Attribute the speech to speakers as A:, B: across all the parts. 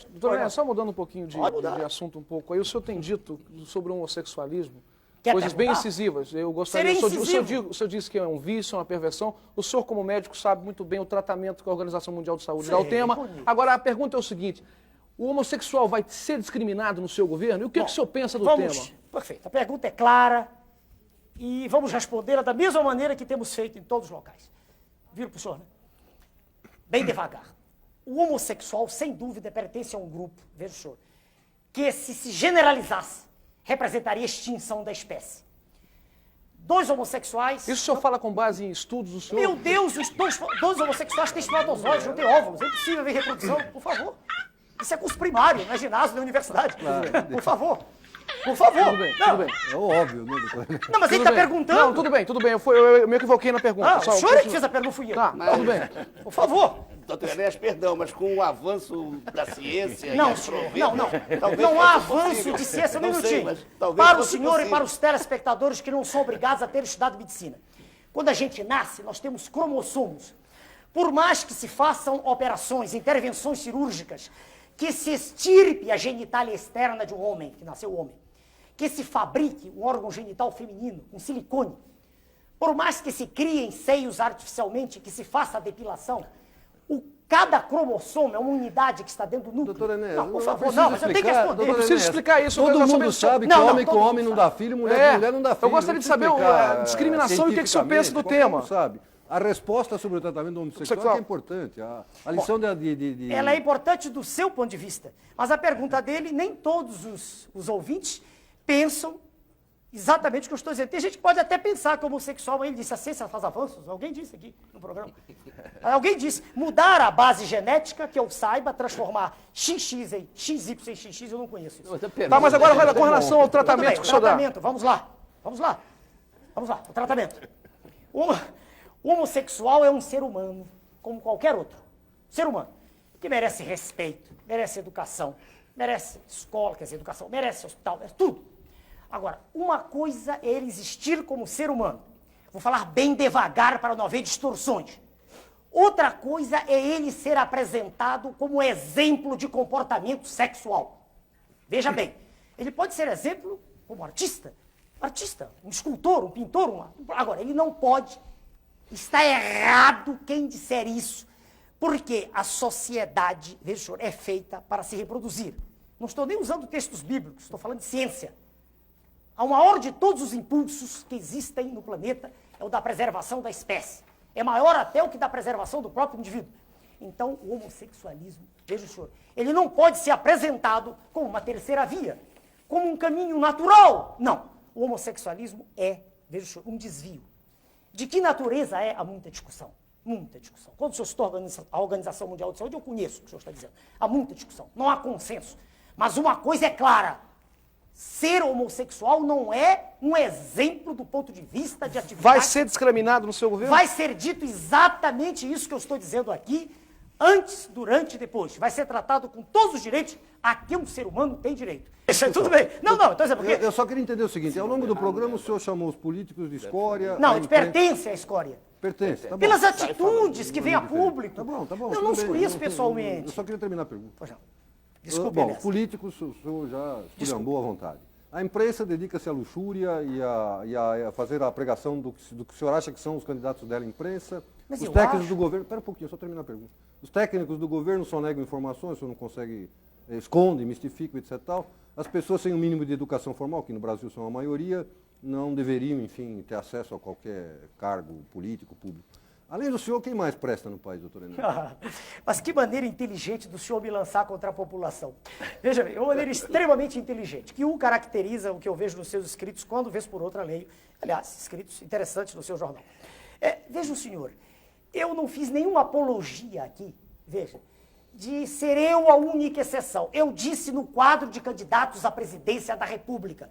A: Doutora Enéas, só mudando um pouquinho de assunto um pouco, aí o senhor tem dito sobre o homossexualismo coisas bem incisivas. Eu gostaria, o senhor disse que é um vício, uma perversão. O senhor, como médico, sabe muito bem o tratamento que a Organização Mundial de Saúde dá ao tema. Agora, a pergunta é o seguinte, o homossexual vai ser discriminado no seu governo? E o que o senhor pensa do tema?
B: Perfeito. A pergunta é clara e vamos respondê-la da mesma maneira que temos feito em todos os locais. Viro para o senhor, né? Bem devagar. O homossexual, sem dúvida, pertence a um grupo, veja o senhor, que se generalizasse, representaria a extinção da espécie. Dois homossexuais...
A: Isso o senhor fala com base em estudos do senhor?
B: Meu Deus, os dois homossexuais têm espermatozoides, não têm óvulos. É impossível ver reprodução, por favor. Isso é curso primário, não é ginásio, não é universidade. Claro. Por favor. Por favor.
A: Tudo bem, tudo bem.
C: É óbvio, né, doutor?
B: Não, mas ele está perguntando.
A: Não, tudo bem. Eu me equivoquei na pergunta.
B: O senhor é que fez a pergunta, fui eu.
A: Tá, tudo bem.
B: Por favor.
D: Doutor Enéas, perdão, mas com o avanço da ciência...
B: Não, senhor, não há avanço de ciência, um minutinho. Para o senhor e para os telespectadores que não são obrigados a ter estudado medicina. Quando a gente nasce, nós temos cromossomos. Por mais que se façam operações, intervenções cirúrgicas, que se extirpe a genitália externa de um homem, que nasceu homem, que se fabrique um órgão genital feminino, um silicone, por mais que se criem seios artificialmente, que se faça a depilação, cada cromossomo é uma unidade que está dentro do núcleo.
C: Doutor Enéas,
B: não, por favor, não, mas eu tenho que responder.
A: Eu preciso explicar isso.
C: Todo mundo sabe que homem com homem não dá filho, mulher com mulher não dá filho.
A: Eu gostaria de saber a discriminação e o que o senhor pensa do tema.
C: Sabe? A resposta sobre o tratamento do homossexual é importante. A lição
B: Ela é importante do seu ponto de vista. Mas a pergunta dele, nem todos os ouvintes pensam exatamente o que eu estou dizendo. Tem gente que pode até pensar que o homossexual, ele disse, a ciência faz avanços. Alguém disse aqui no programa. Alguém disse, mudar a base genética, que eu saiba, transformar XX em XY em XX, eu não conheço isso.
A: Tá, mas agora com relação ao tratamento que o senhor dá.
B: Vamos lá. O tratamento. O homossexual é um ser humano, como qualquer outro. Ser humano, que merece respeito, merece educação, merece escola, quer dizer, educação, merece hospital, merece tudo. Agora, uma coisa é ele existir como ser humano. Vou falar bem devagar para não haver distorções. Outra coisa é ele ser apresentado como exemplo de comportamento sexual. Veja bem, ele pode ser exemplo como artista, um escultor, um pintor. Agora, ele não pode. Está errado quem disser isso, porque a sociedade, veja, senhor, é feita para se reproduzir. Não estou nem usando textos bíblicos, estou falando de ciência. O maior de todos os impulsos que existem no planeta é o da preservação da espécie. É maior até o que da preservação do próprio indivíduo. Então, o homossexualismo, veja, senhor, ele não pode ser apresentado como uma terceira via, como um caminho natural. Não. O homossexualismo é, veja, senhor, um desvio. De que natureza é? Há muita discussão. Muita discussão. Quando o senhor citou a Organização Mundial de Saúde, eu conheço o que o senhor está dizendo. Há muita discussão. Não há consenso. Mas uma coisa é clara. Ser homossexual não é um exemplo do ponto de vista de atividade.
A: Vai ser discriminado no seu governo?
B: Vai ser dito exatamente isso que eu estou dizendo aqui, antes, durante e depois. Vai ser tratado com todos os direitos a que um ser humano tem direito. Tudo bem. Não, então é porque...
C: Eu só queria entender o seguinte, ao longo do programa o senhor chamou os políticos de escória...
B: Não, pertence à escória.
C: Pertence, tá bom.
B: Pelas atitudes que vem a público.
C: Tá bom.
B: Eu não os conheço pessoalmente.
C: Eu só queria terminar a pergunta.
B: Pois não. Desculpe,
C: bom, políticos, o senhor já esculhambou à vontade. A imprensa dedica-se à luxúria e a fazer a pregação do que o senhor acha que são os candidatos dela à imprensa.
B: Mas
C: os técnicos do governo... Espera um pouquinho, só terminar a pergunta. Os técnicos do governo só negam informações, o senhor não consegue... esconde, mistifica, etc. Tal. As pessoas sem o mínimo de educação formal, que no Brasil são a maioria, não deveriam, enfim, ter acesso a qualquer cargo político, público. Além do senhor, quem mais presta no país, doutor Enéas?
B: Mas que maneira inteligente do senhor me lançar contra a população. Veja bem, uma maneira extremamente inteligente, que o caracteriza o que eu vejo nos seus escritos, quando vez por outra leio, aliás, escritos interessantes no seu jornal. Veja o senhor, eu não fiz nenhuma apologia aqui, veja, de ser eu a única exceção. Eu disse no quadro de candidatos à presidência da República.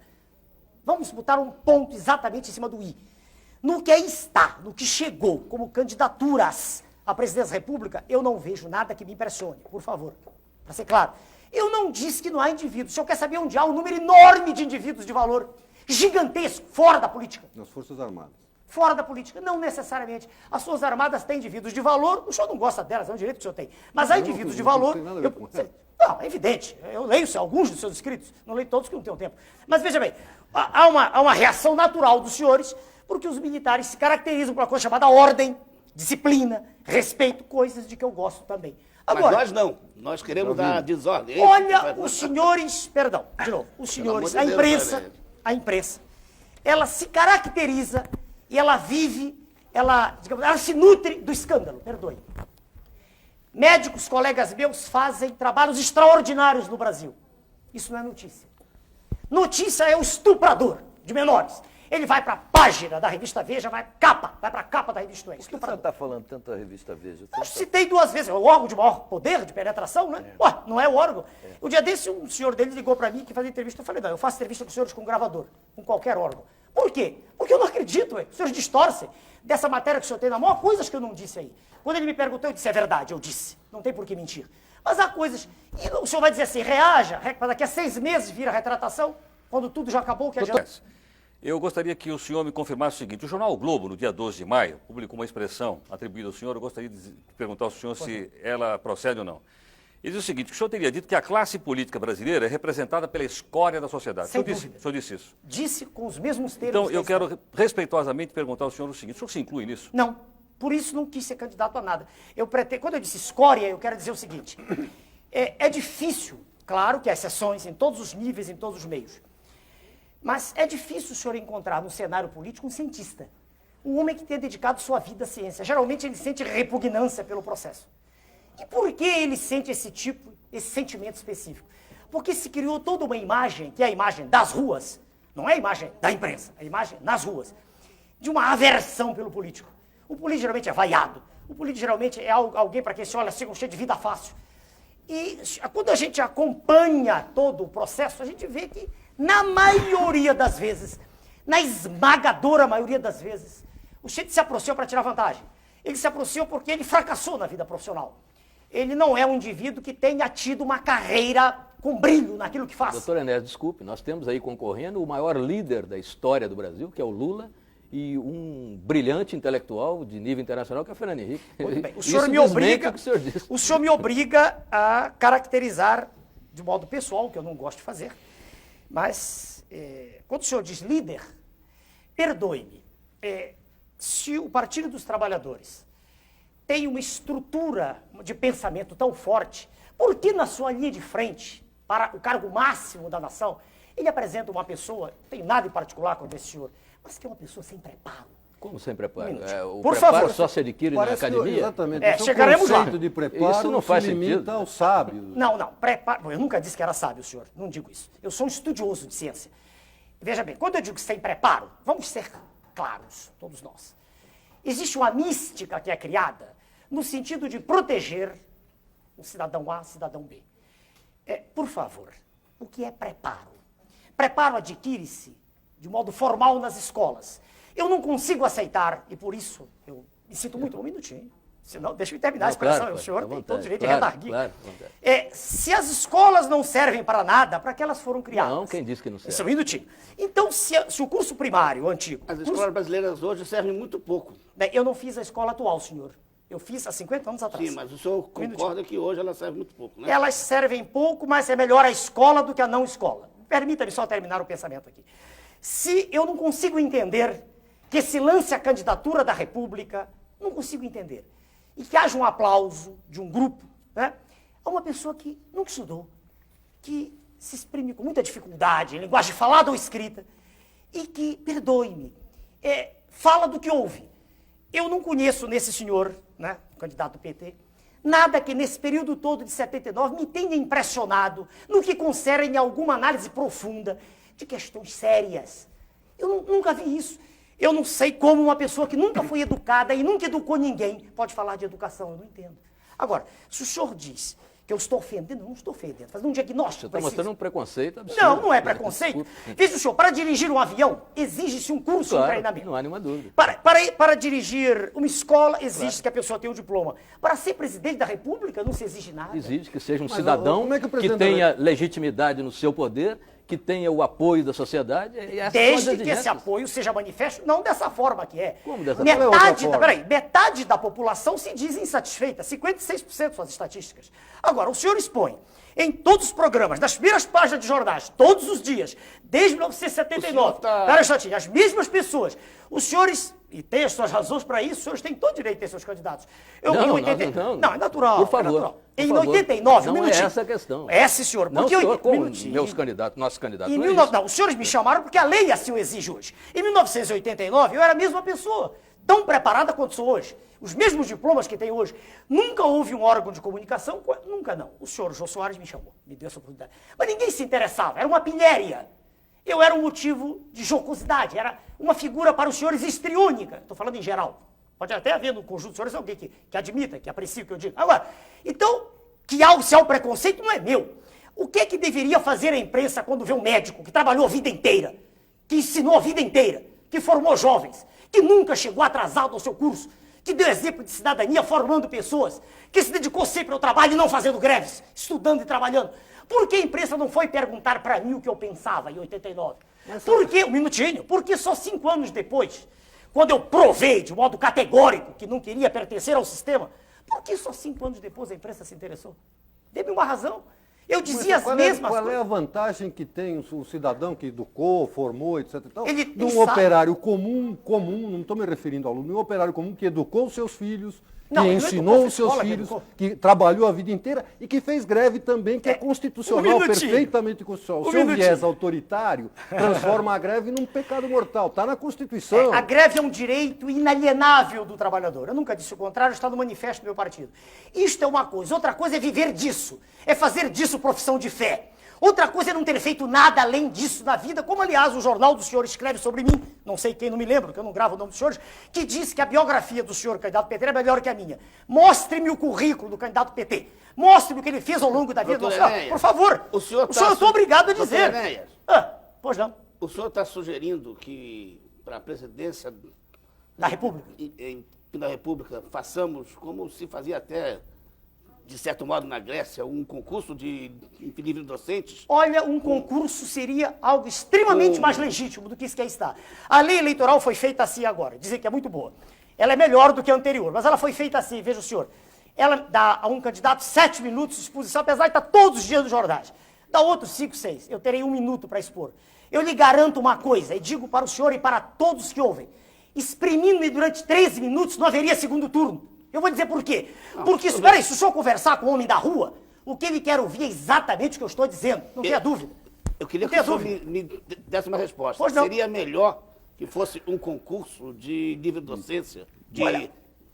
B: Vamos botar um ponto exatamente em cima do i. No que aí está, no que chegou como candidaturas à presidência da República, eu não vejo nada que me impressione, por favor, para ser claro. Eu não disse que não há indivíduos. O senhor quer saber onde há um número enorme de indivíduos de valor, gigantesco, fora da política?
C: Nas Forças Armadas.
B: Fora da política, não necessariamente. As Forças Armadas têm indivíduos de valor, o senhor não gosta delas, é um direito que o senhor tem. Mas há indivíduos de valor... Não, é evidente. Eu leio alguns dos seus escritos, não leio todos que não tenho tempo. Mas veja bem, há uma reação natural dos senhores, porque os militares se caracterizam por uma coisa chamada ordem, disciplina, respeito, coisas de que eu gosto também. Agora,
D: mas nós não. Nós queremos dar desordem.
B: Olha, os senhores, perdão, de novo, os senhores, a imprensa, ela se caracteriza e ela vive, ela se nutre do escândalo, perdoe. Médicos, colegas meus, fazem trabalhos extraordinários no Brasil. Isso não é notícia. Notícia é o estuprador de menores. Ele vai para a página da revista Veja, vai para a capa da revista Veja.
E: Por que você está falando tanto da revista Veja?
B: Eu citei 2 vezes, é o órgão de maior poder de penetração, né? Ué, não é o órgão. O dia desse, um senhor dele ligou para mim que fazia entrevista. Eu falei, não, eu faço entrevista com os senhores com gravador, com qualquer órgão. Por quê? Porque eu não acredito, ué. Os senhores distorcem dessa matéria que o senhor tem na mão, há coisas que eu não disse aí. Quando ele me perguntou, eu disse, é verdade, eu disse. Não tem por que mentir. Mas há coisas... E o senhor vai dizer assim, reaja, para daqui a 6 meses vira retratação, quando tudo já acabou, que adianta.
F: Eu gostaria que o senhor me confirmasse o seguinte. O jornal O Globo, no dia 12 de maio, publicou uma expressão atribuída ao senhor. Eu gostaria de perguntar ao senhor se ela procede ou não. Ele diz o seguinte, que o senhor teria dito que a classe política brasileira é representada pela escória da sociedade. O senhor disse isso?
B: Disse com os mesmos termos.
F: Então, eu quero respeitosamente perguntar ao senhor o seguinte. O senhor se inclui nisso?
B: Não. Por isso não quis ser candidato a nada. Quando eu disse escória, eu quero dizer o seguinte. É difícil, claro que há exceções em todos os níveis, em todos os meios. Mas é difícil o senhor encontrar no cenário político um cientista. Um homem que tenha dedicado sua vida à ciência. Geralmente ele sente repugnância pelo processo. E por que ele sente esse sentimento específico? Porque se criou toda uma imagem, que é a imagem das ruas, não é a imagem da imprensa, é a imagem nas ruas, de uma aversão pelo político. O político geralmente é vaiado. O político geralmente é alguém para quem se olha assim, cheio de vida fácil. E quando a gente acompanha todo o processo, a gente vê que, na maioria das vezes, na esmagadora maioria das vezes, o sujeito se aproxima para tirar vantagem. Ele se aproxima porque ele fracassou na vida profissional. Ele não é um indivíduo que tenha tido uma carreira com brilho naquilo que faz.
E: Doutor Enéas, desculpe, nós temos aí concorrendo o maior líder da história do Brasil, que é o Lula, e um brilhante intelectual de nível internacional, que é o Fernando Henrique.
B: Muito bem. O senhor me obriga a caracterizar de modo pessoal, que eu não gosto de fazer, mas quando o senhor diz líder, perdoe-me, se o Partido dos Trabalhadores tem uma estrutura de pensamento tão forte, por que na sua linha de frente, para o cargo máximo da nação, ele apresenta uma pessoa, não tenho nada em particular contra esse senhor, mas que é uma pessoa sem preparo?
E: Como sem preparo?
B: O
E: por
B: preparo
E: favor, só se adquire na academia?
C: Exatamente.
B: Chegaremos lá.
C: De preparo
E: isso não faz
C: se limita
E: sentido.
C: ao sábio.
B: Não, preparo. Eu nunca disse que era sábio, senhor. Não digo isso. Eu sou um estudioso de ciência. Veja bem, quando eu digo sem preparo, vamos ser claros, todos nós. Existe uma mística que é criada no sentido de proteger o cidadão A, cidadão B. Por favor, o que é preparo? Preparo adquire-se de modo formal nas escolas. Eu não consigo aceitar, e por isso eu me sinto muito... Um minutinho, senão deixa eu terminar a expressão.
E: Claro,
B: o senhor tem todo o direito de
E: claro,
B: redarguir.
E: claro.
B: Se as escolas não servem para nada, para que elas foram criadas?
E: Não, quem disse que não serve?
B: Isso é um minutinho. Então, se o curso primário, o antigo...
D: As escolas brasileiras hoje servem muito pouco.
B: Eu não fiz a escola atual, senhor. Eu fiz há 50 anos atrás.
D: Sim, mas o senhor concorda que hoje ela serve muito pouco, né?
B: Elas servem pouco, mas é melhor a escola do que a não escola. Permita-me só terminar o pensamento aqui. Se eu não consigo entender que se lance a candidatura da República, não consigo entender. E que haja um aplauso de um grupo, né, a uma pessoa que nunca estudou, que se exprime com muita dificuldade, em linguagem falada ou escrita, e que, perdoe-me, fala do que ouve. Eu não conheço nesse senhor, né, candidato do PT, nada que nesse período todo de 79 me tenha impressionado no que concerne alguma análise profunda de questões sérias. Eu nunca vi isso. Eu não sei como uma pessoa que nunca foi educada e nunca educou ninguém pode falar de educação, eu não entendo. Agora, se o senhor diz que eu estou ofendendo, eu não estou ofendendo, fazendo um diagnóstico.
E: Você está mostrando um preconceito absurdo.
B: Não é preconceito. Veja o senhor, para dirigir um avião, exige-se um curso de treinamento.
E: Não há nenhuma dúvida.
B: Para dirigir uma escola, exige que a pessoa tenha um diploma. Para ser presidente da República, não se exige nada.
E: Exige que seja um cidadão que tenha legitimidade no seu poder que tenha o apoio da sociedade.
B: Desde que esse apoio seja manifesto, não dessa forma que é.
E: Como dessa
B: forma? Metade da população se diz insatisfeita, 56% são as estatísticas. Agora, o senhor expõe em todos os programas, nas primeiras páginas de jornais, todos os dias, desde 1979, as mesmas pessoas, os senhores, e tem as suas razões para isso, os senhores têm todo direito de ter seus candidatos.
E: Não,
B: é natural.
E: Por favor.
B: É natural. Em 89,
E: não é essa a questão.
B: É, sim, senhor.
E: Não, senhor, como meus candidatos, nossos candidatos.
B: Não, os senhores me chamaram porque a lei assim o exige hoje. Em 1989, eu era a mesma pessoa, tão preparada quanto sou hoje. Os mesmos diplomas que tenho hoje. Nunca houve um órgão de comunicação, nunca não. O senhor Jô Soares me chamou, me deu essa oportunidade. Mas ninguém se interessava, era uma pilhéria. Eu era um motivo de jocosidade, era uma figura para os senhores histriônica. Estou falando em geral. Pode até haver no conjunto dos senhores alguém que admita, que aprecia o que eu digo. Agora, então, se há o preconceito não é meu. O que é que deveria fazer a imprensa quando vê um médico que trabalhou a vida inteira, que ensinou a vida inteira, que formou jovens, que nunca chegou atrasado ao seu curso, que deu exemplo de cidadania formando pessoas, que se dedicou sempre ao trabalho e não fazendo greves, estudando e trabalhando? Por que a imprensa não foi perguntar para mim o que eu pensava em 89? Por que, um minutinho, porque só 5 anos depois, quando eu provei de modo categórico que não queria pertencer ao sistema, por que só 5 anos depois a imprensa se interessou? Dê-me uma razão. Eu dizia as mesmas coisas.
C: Qual é a vantagem que tem o cidadão que educou, formou, etc.
B: Ele
C: um operário comum, não estou me referindo ao aluno, um operário comum que educou os seus filhos, que ensinou os seus filhos, que trabalhou a vida inteira e que fez greve também, que é constitucional, perfeitamente constitucional. O seu viés autoritário transforma a greve num pecado mortal. Está na Constituição.
B: A greve é um direito inalienável do trabalhador. Eu nunca disse o contrário, está no manifesto do meu partido. Isto é uma coisa. Outra coisa é viver disso. É fazer disso profissão de fé. Outra coisa é não ter feito nada além disso na vida, como, aliás, o jornal do senhor escreve sobre mim, não sei quem, não me lembro, porque eu não gravo o nome dos senhores, que diz que a biografia do senhor candidato PT é melhor que a minha. Mostre-me o currículo do candidato PT. Mostre-me o que ele fez ao longo da vida. Por favor.
D: O senhor
B: estou obrigado a dizer. Pois não.
D: O senhor está sugerindo que, para a presidência
B: da República,
D: da República, façamos, como se fazia até, de certo modo, na Grécia, um concurso de livre docentes?
B: Olha, um concurso seria algo extremamente mais legítimo do que isso que aí está. A lei eleitoral foi feita assim agora, dizem que é muito boa. Ela é melhor do que a anterior, mas ela foi feita assim, veja o senhor. Ela dá a um candidato 7 minutos de exposição, apesar de estar todos os dias nos jornais. Dá outros 5, 6. Eu terei 1 minuto para expor. Eu lhe garanto uma coisa, e digo para o senhor e para todos que ouvem. Exprimindo-me durante 13 minutos, não haveria segundo turno. Eu vou dizer por quê. Porque, espera aí, se o senhor conversar com o homem da rua, o que ele quer ouvir é exatamente o que eu estou dizendo. Não tenha dúvida.
D: Eu queria que o senhor me desse uma resposta.
B: Pois não.
D: Seria melhor que fosse um concurso de livre docência,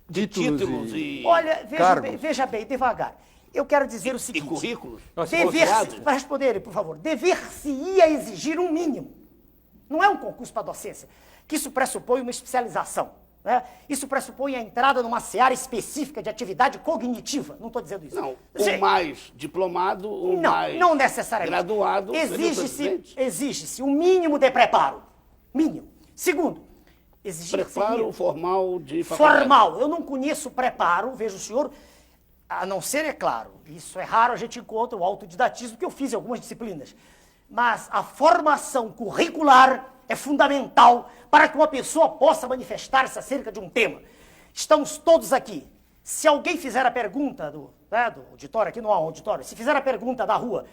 D: de títulos e
B: Olha, veja bem, devagar. Eu quero dizer o seguinte.
D: E currículos?
B: Para responder ele, por favor. Dever-se-ia exigir um mínimo. Não é um concurso para docência, que isso pressupõe uma especialização. Né? Isso pressupõe a entrada numa seara específica de atividade cognitiva. Não estou dizendo isso.
D: Não, o mais diplomado,
B: não necessariamente.
D: Graduado.
B: Exige-se um mínimo de preparo. Mínimo. Segundo,
D: preparo formal de faculdade.
B: Formal. Eu não conheço preparo, veja o senhor, a não ser, é claro, isso é raro, a gente encontra o autodidatismo que eu fiz em algumas disciplinas. Mas a formação curricular é fundamental para que uma pessoa possa manifestar-se acerca de um tema. Estamos todos aqui. Se alguém fizer a pergunta do auditório, aqui não há um auditório, se fizer a pergunta da rua,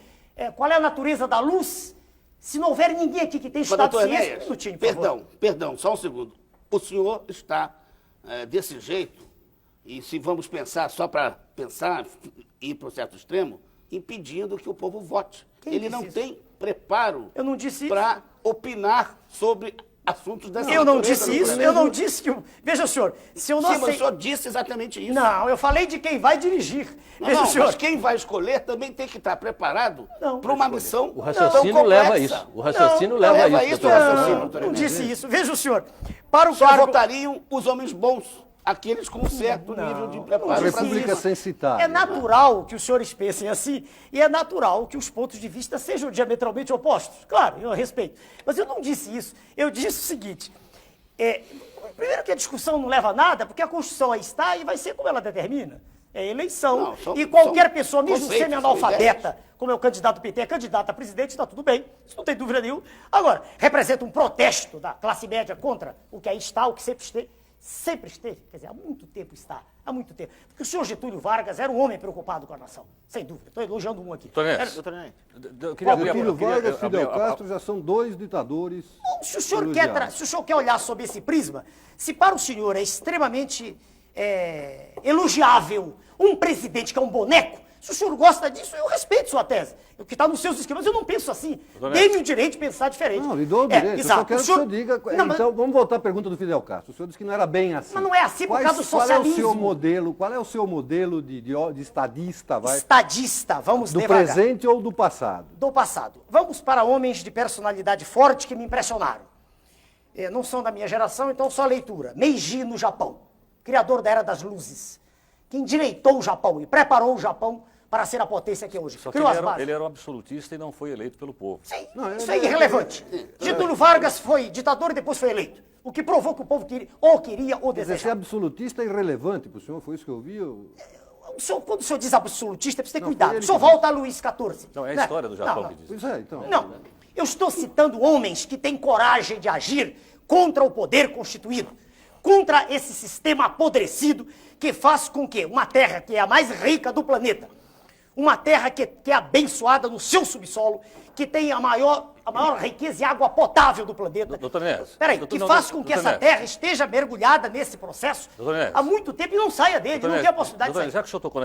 B: qual é a natureza da luz, se não houver ninguém aqui que tenha estudado ciência...
D: Perdão, só um segundo. O senhor está desse jeito, e se vamos pensar só para pensar, ir para um certo extremo, impedindo que o povo vote. Ele não tem preparo para opinar sobre assuntos dessa
B: Eu não disse isso, eu não disse que... Veja, senhor, se eu não
D: Sim, mas o senhor disse exatamente isso.
B: Não, eu falei de quem vai dirigir.
D: Veja, senhor, mas quem vai escolher também tem que estar preparado para uma missão
E: O raciocínio leva isso. O raciocínio leva isso.
B: Não disse isso. Veja o senhor. Para o
D: só votariam os homens bons. Aqueles com um certo nível de preparo.
C: A República sensitária.
B: É natural que os senhores pensem assim, e é natural que os pontos de vista sejam diametralmente opostos. Claro, eu respeito. Mas eu não disse isso. Eu disse o seguinte, primeiro que a discussão não leva a nada, porque a Constituição aí está e vai ser como ela determina. É eleição.
D: Não, são-
B: e qualquer
D: são
B: pessoa, mesmo
D: conceitos,
B: semi-analfabeta, como é o candidato do PT, é candidato a presidente, está tudo bem. Isso não tem dúvida nenhuma. Agora, representa um protesto da classe média contra o que aí está, o que sempre esteve, quer dizer, há muito tempo está, há muito tempo. Porque o senhor Getúlio Vargas era um homem preocupado com a nação, sem dúvida. Estou elogiando um aqui.
F: Doutor Neto,
B: Era-
D: Doutor Neto.
F: eu queria abrir a-
C: Getúlio
F: eu queria
C: Vargas,
F: abrir
C: Fidel
F: a-
C: Castro já são dois ditadores.
B: Se o senhor
C: elogiados.
B: se o senhor quer olhar sob esse prisma, se para o senhor é extremamente elogiável um presidente que é um boneco, se o senhor gosta disso, eu respeito sua tese. O que está nos seus esquemas, eu não penso assim.
F: Doutor
B: Dê-me
F: Neto.
B: o direito de pensar diferente.
C: Não, lhe dou o direito. Eu só
B: exato.
C: quero que o senhor diga.
B: Não, mas-
C: Então, vamos voltar à pergunta do Fidel Castro. O senhor disse que não era bem assim.
B: Mas não é assim por causa do
C: Qual é o seu
B: socialismo.
C: modelo? Qual é o seu modelo de estadista, vai?
B: Estadista, vamos
C: Do
B: devagar.
C: presente ou do passado?
B: Do passado. Vamos para homens de personalidade forte que me impressionaram. Não são da minha geração, então só leitura. Meiji no Japão, criador da Era das Luzes, que endireitou o Japão e preparou o Japão para ser a potência que é hoje.
F: Só que
B: Criou
F: ele
B: as bases.
F: era um absolutista e não foi eleito pelo povo.
B: Sim,
C: Não,
B: isso
C: ele-
B: é irrelevante. Getúlio Vargas foi ditador e depois foi eleito. O que provou que o povo queria ou
C: Quer dizer, ser
B: desejava.
C: absolutista é irrelevante para o senhor, foi isso que eu vi?
B: Quando o senhor diz absolutista, precisa ter
C: Não,
B: cuidado.
C: foi ele
B: O senhor
C: que
B: volta a Luís XIV.
F: Não, é a
B: né?
F: história do Japão
B: Não,
F: que diz.
C: Pois é, então.
B: Não, eu estou citando homens que têm coragem de agir contra o poder constituído, contra esse sistema apodrecido que faz com que uma terra que é a mais rica do planeta, uma terra que é abençoada no seu subsolo, que tem a maior riqueza e água potável do planeta.
F: Doutor Neto.
B: Peraí,
F: Doutor-
B: que
F: não,
B: faz com que
F: doutor
B: essa
F: Neto.
B: terra esteja mergulhada nesse processo
F: Doutor Neto.
B: há muito tempo e não saia dele,
F: Doutor
B: não
F: Neto,
B: tem a possibilidade de
F: doutor
B: sair.
F: Neto, já que o senhor tocou